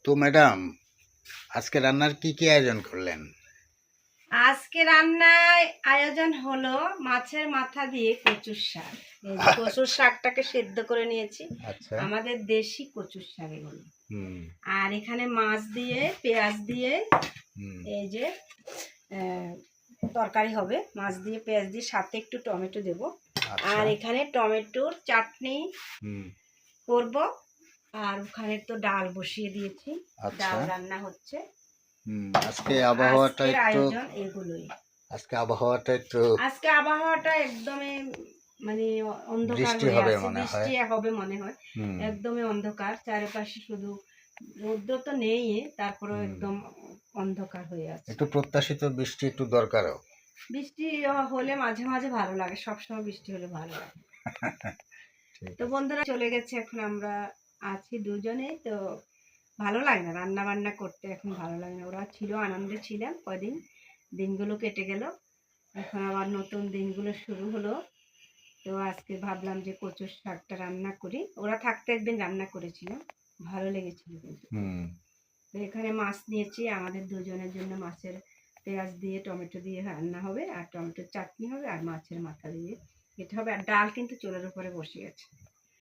তো ম্যাডাম, আজকে রান্নার কি আয়োজন করলেন? আজকে রান্নায় আয়োজন হলো মাছের মাথা দিয়ে কচুর শাক। এই যে কচুর শাকটাকে সেদ্ধ করে নিয়েছি, আচ্ছা। আমাদের দেশি কচুর শাক এগুলো। হুম। আর এখানে মাছ দিয়ে পেঁয়াজ দিয়ে হুম। এই যে তরকারি হবে, মাছ দিয়ে পেঁয়াজ দিয়ে, সাথে একটু টমেটো দেব। আচ্ছা। আর এখানে টমেটোর চাটনি হুম। করব। আর ওখানে তো ডাল বসিয়ে দিয়েছি, আচ্ছা। ডাল রান্না হচ্ছে। আজকে আবহাওয়াটা আজকের একটু আয়োজন এগুলোই। আজকে আবহাওয়াটা একদমই মানে অন্ধকার বৃষ্টি হয়ে হবে আছে, মনে হয়। বৃষ্টি হবে মনে হয়। হুম। একদমই অন্ধকার, চারপাশে শুধু রৌদ্র তো নেই, তারপরেও হুম। একদম অন্ধকার হয়ে আছে। একটু প্রত্যাশিত বৃষ্টি একটু দরকারও। বৃষ্টি হলে মাঝে মাঝে ভালো লাগে, সবসময় বৃষ্টি হলে ভালো লাগে। ঠিক তো আছে। বন্ধুরা চলে গেছে, এখন আমরা আছি দুজনেই তো। ভালো লাগে না রান্না বান্না করতে, এখন ভালো লাগে না। ওরা ছিল, আনন্দে ছিলাম কয়দিন, দিনগুলো কেটে গেল, এখন আবার নতুন দিনগুলো শুরু হলো। তো আজকে ভাবলাম যে কচুর শাকটা রান্না করি, ওরা থাকতে একদিন রান্না করেছিলাম, ভালো লেগেছিল কিন্তু। হুম। তো এখানে মাছ নিয়েছি, আমাদের দুজনের জন্য মাছের পেঁয়াজ দিয়ে টমেটো দিয়ে রান্না হবে, আর টমেটোর চাটনি হবে, আর মাছের মাথা দিয়ে এটা হবে, আর ডাল কিন্তু চুলার উপরে বসে গেছে।